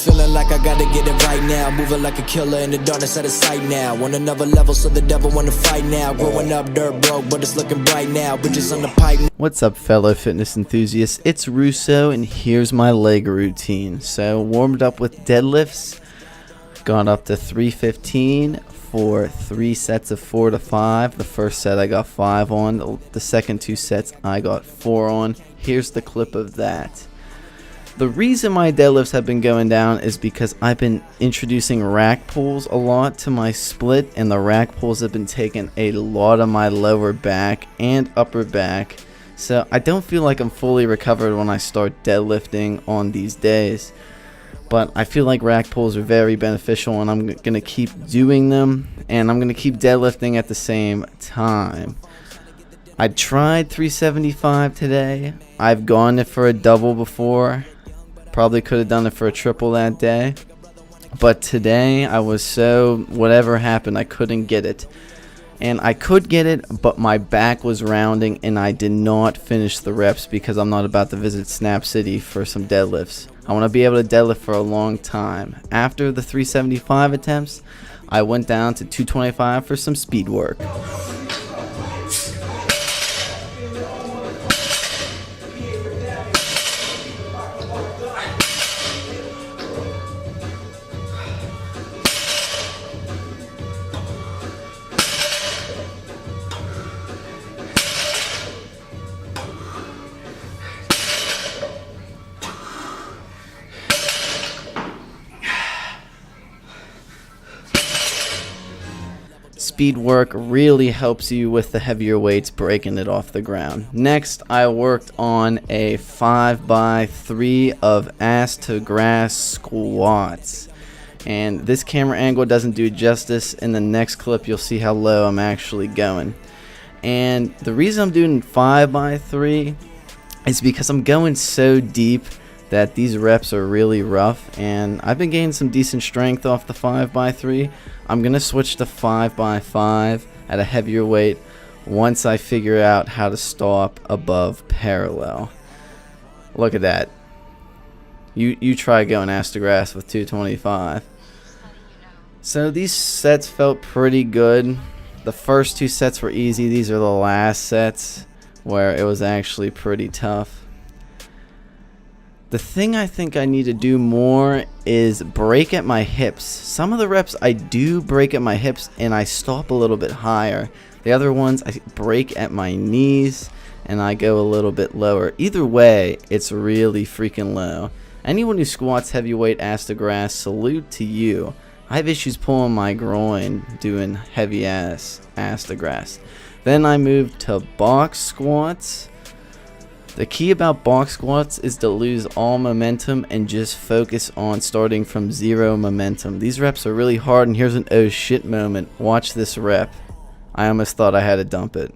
feeling like I gotta get it right now. Moving like a killer in the darkness out of sight now. On another level, so the devil wanna fight now. Growing up dirt broke, but it's looking bright now. Bitches on the pipe. What's up, fellow fitness enthusiasts? It's Russo, and here's my leg routine. So, warmed up with deadlifts, gone up to 315 for 3 sets of 4 to 5. The first set I got 5 on. The second 2 sets I got 4 on. Here's the clip of that. The reason my deadlifts have been going down is because I've been introducing rack pulls a lot to my split, and the rack pulls have been taking a lot of my lower back and upper back. So I don't feel like I'm fully recovered when I start deadlifting on these days. But I feel like rack pulls are very beneficial, and I'm going to keep doing them, and I'm going to keep deadlifting at the same time. I tried 375 today. I've gone it for a double before. Probably could have done it for a triple that day. But today I was so whatever happened, I couldn't get it. And I could get it, but my back was rounding and I did not finish the reps because I'm not about to visit Snap City for some deadlifts. I want to be able to deadlift for a long time. After the 375 attempts, I went down to 225 for some speed work. Speed work really helps you with the heavier weights, breaking it off the ground. Next, I worked on a 5x3 of ass to grass squats. And this camera angle doesn't do justice. In the next clip, you'll see how low I'm actually going. And the reason I'm doing 5x3 is because I'm going so deep that these reps are really rough, and I've been gaining some decent strength off the 5x3. I'm going to switch to 5x5 at a heavier weight once I figure out how to stop above parallel. Look at that. You try going ass to grass with 225. So these sets felt pretty good. The first 2 sets were easy. These are the last sets where it was actually pretty tough. The thing I think I need to do more is break at my hips. Some of the reps I do break at my hips and I stop a little bit higher. The other ones I break at my knees and I go a little bit lower. Either way, it's really freaking low. Anyone who squats heavyweight ass to grass, salute to you. I have issues pulling my groin doing heavy ass to grass. Then I moved to box squats. The key about box squats is to lose all momentum and just focus on starting from 0 momentum. These reps are really hard, and here's an oh shit moment. Watch this rep. I almost thought I had to dump it,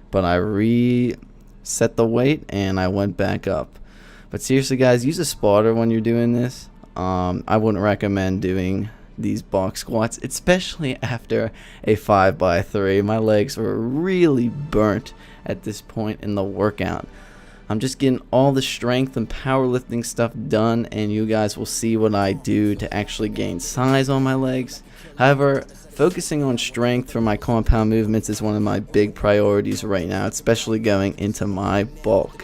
but I reset the weight and I went back up. But seriously guys, use a spotter when you're doing this. I wouldn't recommend doing these box squats, especially after a 5x3. My legs were really burnt at this point in the workout. I'm just getting all the strength and powerlifting stuff done, and you guys will see what I do to actually gain size on my legs. However, focusing on strength for my compound movements is one of my big priorities right now, especially going into my bulk.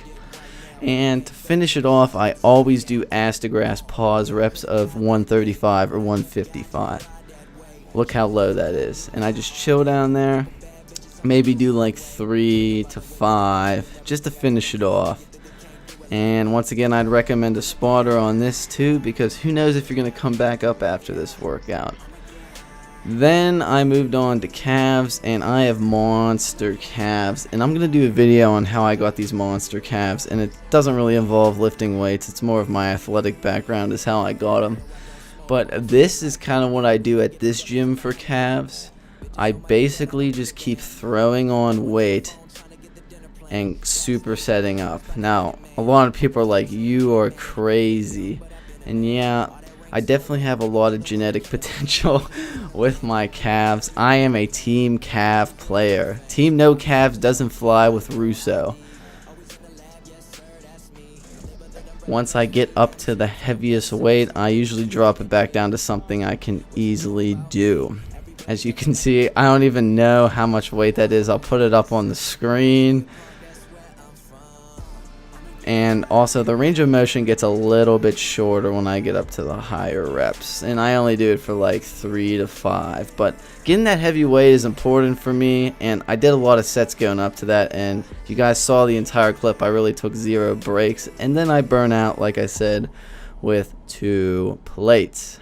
And to finish it off, I always do ass to grass pause reps of 135 or 155. Look how low that is. And I just chill down there. Maybe do like 3 to 5 just to finish it off. And once again, I'd recommend a spotter on this too, because who knows if you're going to come back up after this workout. Then I moved on to calves, and I have monster calves, and I'm going to do a video on how I got these monster calves, and it doesn't really involve lifting weights. It's more of my athletic background is how I got them. But this is kind of what I do at this gym for calves. I basically just keep throwing on weight and supersetting up. Now, a lot of people are like, you are crazy. And yeah, I definitely have a lot of genetic potential with my calves. I am a team calf player. Team no calves doesn't fly with Russo. Once I get up to the heaviest weight, I usually drop it back down to something I can easily do. As you can see, I don't even know how much weight that is. I'll put it up on the screen. And also the range of motion gets a little bit shorter when I get up to the higher reps, and I only do it for like 3 to 5. But getting that heavy weight is important for me, and I did a lot of sets going up to that, and you guys saw the entire clip. I really took 0 breaks, and then I burn out, like I said, with 2 plates.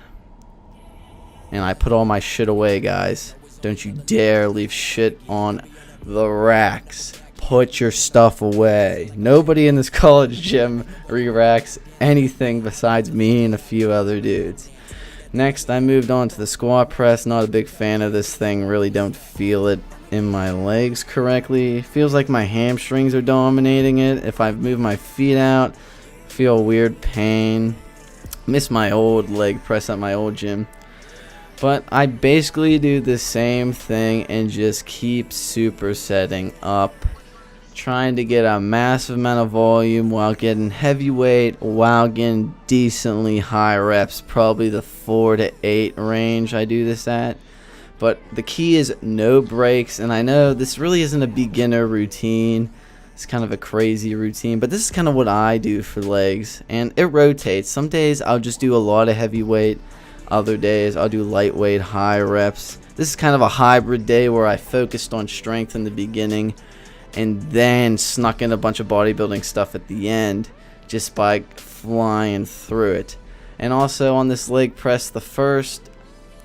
And I put all my shit away, guys. Don't you dare leave shit on the racks. Put your stuff away. Nobody in this college gym re-racks anything besides me and a few other dudes. Next, I moved on to the squat press. Not a big fan of this thing. Really don't feel it in my legs correctly. Feels like my hamstrings are dominating it. If I move my feet out, feel a weird pain. Miss my old leg press at my old gym. But I basically do the same thing and just keep supersetting up, trying to get a massive amount of volume while getting heavy weight, while getting decently high reps, probably the 4 to 8 range I do this at. But the key is no breaks, and I know this really isn't a beginner routine. It's kind of a crazy routine, but this is kind of what I do for legs, and it rotates. Some days I'll just do a lot of heavy weight. Other days I'll do lightweight, high reps. This is kind of a hybrid day where I focused on strength in the beginning and then snuck in a bunch of bodybuilding stuff at the end just by flying through it. And also on this leg press, the first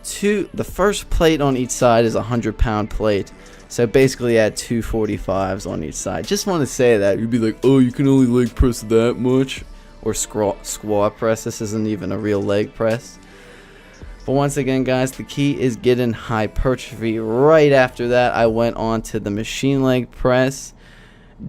plate on each side is a 100-pound plate. So basically add 245s on each side. Just want to say that. You'd be like, oh, you can only leg press that much? Or squat press. This isn't even a real leg press. But once again, guys, the key is getting hypertrophy. Right after that, I went on to the machine leg press.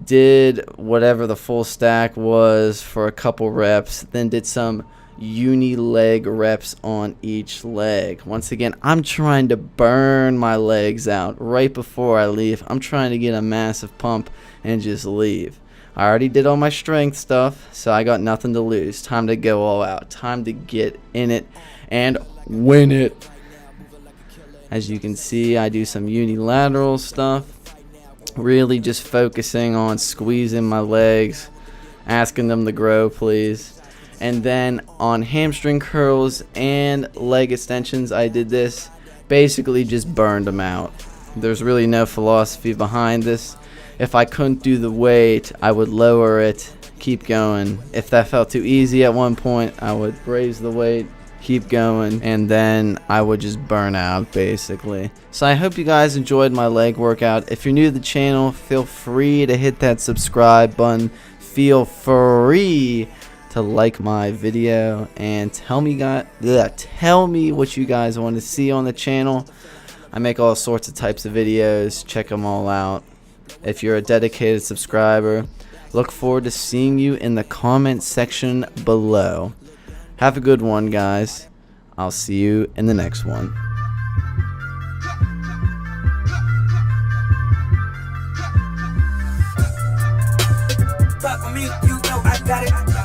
Did whatever the full stack was for a couple reps. Then did some uni leg reps on each leg. Once again, I'm trying to burn my legs out right before I leave. I'm trying to get a massive pump and just leave. I already did all my strength stuff, so I got nothing to lose. Time to go all out. Time to get in it and win it. As you can see, I do some unilateral stuff. Really just focusing on squeezing my legs, asking them to grow, please. And then on hamstring curls and leg extensions, I did this. Basically just burned them out. There's really no philosophy behind this. If I couldn't do the weight, I would lower it, keep going. If that felt too easy at one point, I would raise the weight, keep going, and then I would just burn out, basically. So I hope you guys enjoyed my leg workout. If you're new to the channel, feel free to hit that subscribe button. Feel free to like my video and tell me what you guys want to see on the channel. I make all sorts of types of videos. Check them all out. If you're a dedicated subscriber, look forward to seeing you in the comment section below. Have a good one, guys. I'll see you in the next one. Fuck with me, you know I got it.